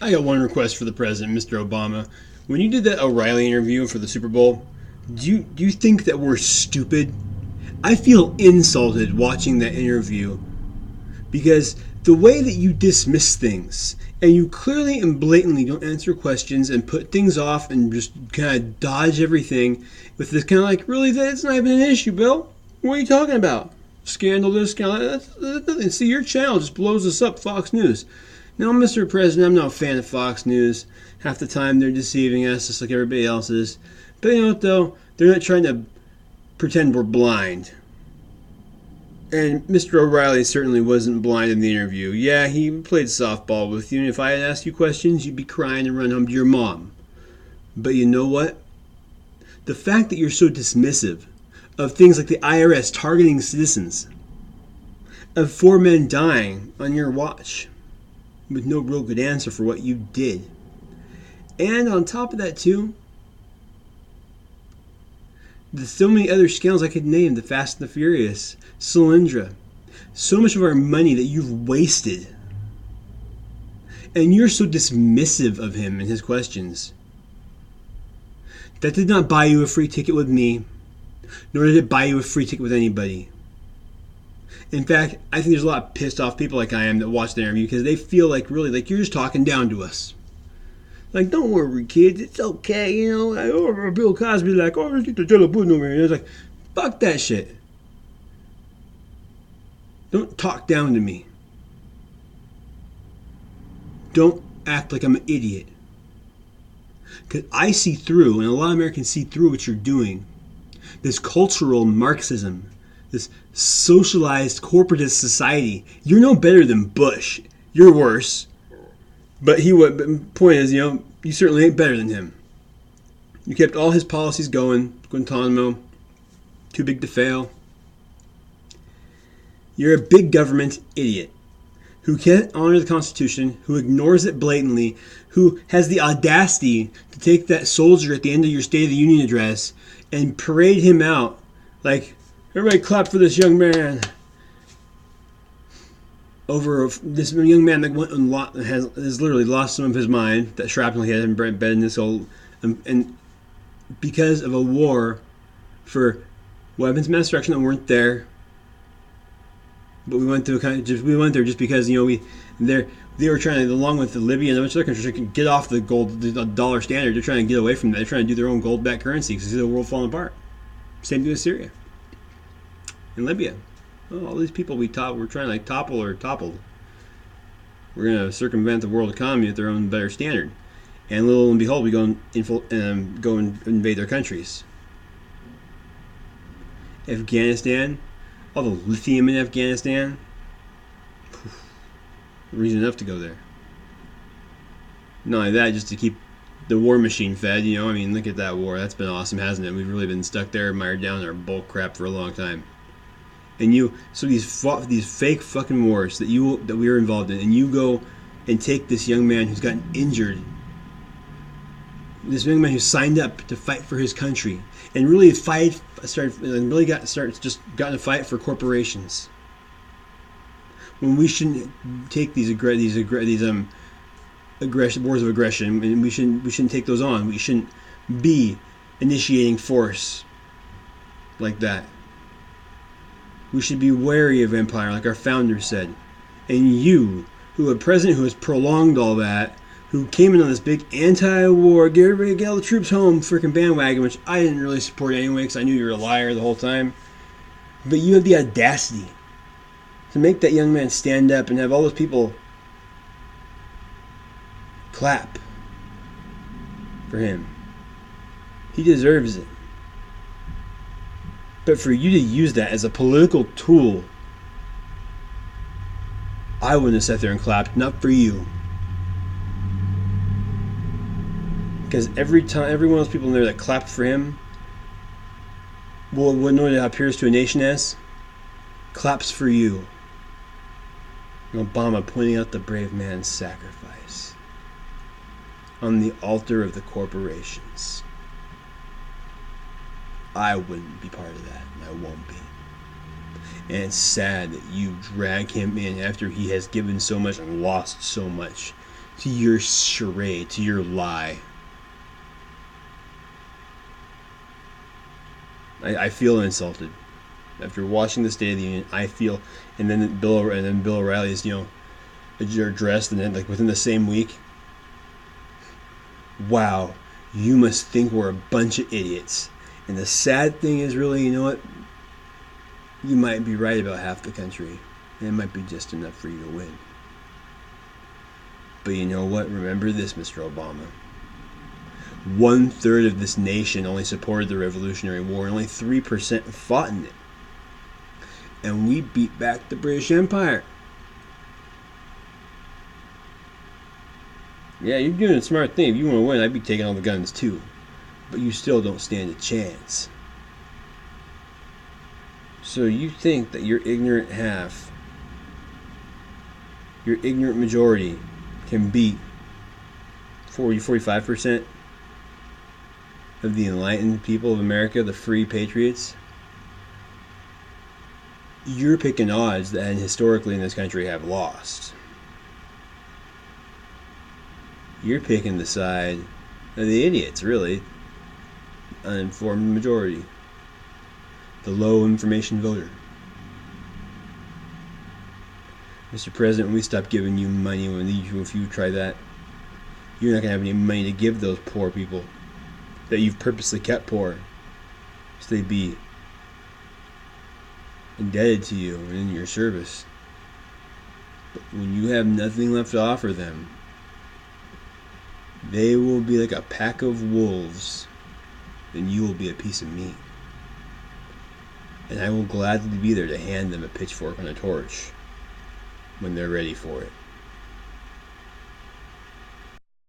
I got one request for the president, Mr. Obama. When you did that Oreilly interview for the Super Bowl, do you think that we're stupid? I feel insulted watching that interview because the way that you dismiss things and you clearly and blatantly don't answer questions and put things off and just kind of dodge everything with this kind of like, really, that's not even an issue, Bill. What are you talking about? Scandal this, scandal that. That's nothing. See, your channel just blows us up, Fox News. Now, Mr. President, I'm not a fan of Fox News. Half the time they're deceiving us just like everybody else is. But you know what, though? They're not trying to pretend we're blind. And Mr. Oreilly certainly wasn't blind in the interview. Yeah, he played softball with you, and if I had asked you questions, you'd be crying and run home to your mom. But you know what? The fact that you're so dismissive of things like the IRS targeting citizens, of 4 men dying on your watch, with no real good answer for what you did. And on top of that, too, there's so many other scandals I could name. The Fast and the Furious, Solyndra. So much of our money that you've wasted. And you're so dismissive of him and his questions. That did not buy you a free ticket with me, nor did it buy you a free ticket with anybody. In fact, I think there's a lot of pissed off people like I am that watch the interview because they feel like really like you're just talking down to us. Like, don't worry, kids, it's okay, you know. Or Bill Cosby like, oh, let's get the telephone over here. It's like, fuck that shit. Don't talk down to me. Don't act like I'm an idiot. Because I see through, and a lot of Americans see through what you're doing. This cultural Marxism, this socialized corporatist society. You're no better than Bush. You're worse. But point is, you know, you certainly ain't better than him. You kept all his policies going. Guantanamo, too big to fail. You're a big government idiot who can't honor the Constitution, who ignores it blatantly, who has the audacity to take that soldier at the end of your State of the Union address and parade him out like, everybody clap for this young man. Over this young man that went and has literally lost some of his mind, that shrapnel he had embedded in his soul, and because of a war for weapons of mass destruction that weren't there. But we went through we went there just because, you know, they were trying to, along with the Libya and a bunch of other countries, to get off the dollar standard. They're trying to get away from that. They're trying to do their own gold-backed currency because they see the world falling apart. Same thing with Syria and Libya. Oh, all these people we're trying to like topple or toppled. We're going to circumvent the world economy at their own better standard. And little and behold, we go and invade their countries. Afghanistan, all the lithium in Afghanistan, reason enough to go there. Not only that, just to keep the war machine fed, you know. I mean, look at that war. That's been awesome, hasn't it? We've really been stuck there, mired down in our bull crap for a long time. And so these fake fucking wars that we were involved in, and you go and take this young man who's gotten injured, this young man who signed up to fight for his country, and really got in a fight for corporations. When we shouldn't take these wars of aggression, and we shouldn't take those on. We shouldn't be initiating force like that. We should be wary of empire, like our founders said. And you, a president who has prolonged all that, who came in on this big anti-war, get all the troops home freaking bandwagon, which I didn't really support anyway because I knew you were a liar the whole time. But you have the audacity to make that young man stand up and have all those people clap for him. He deserves it. But for you to use that as a political tool, I wouldn't have sat there and clapped. Not for you. Because every one of those people in there that clapped for him, what it appears to a nation as, claps for you. And Obama pointing out the brave man's sacrifice on the altar of the corporations. I wouldn't be part of that, and I won't be. And it's sad that you drag him in after he has given so much and lost so much to your charade, to your lie. I feel insulted after watching the State of the Union. I feel, and then Bill O'Reilly's address, and then like within the same week. Wow, you must think we're a bunch of idiots. And the sad thing is, really, you know what? You might be right about half the country, and it might be just enough for you to win. But you know what? Remember this, Mr. Obama. 1/3 of this nation only supported the Revolutionary War, and only 3% fought in it. And we beat back the British Empire. Yeah, you're doing a smart thing. If you want to win, I'd be taking all the guns too. But you still don't stand a chance. So you think that your ignorant half, your ignorant majority, can beat 45% of the enlightened people of America, the free patriots? You're picking odds that historically in this country have lost. You're picking the side of the idiots, really. Uninformed majority. The low information voter. Mr. President, when we stop giving you money, if you try that, you're not going to have any money to give those poor people that you've purposely kept poor, so they'd be indebted to you and in your service. But when you have nothing left to offer them, they will be like a pack of wolves, and you will be a piece of meat. And I will gladly be there to hand them a pitchfork and a torch when they're ready for it.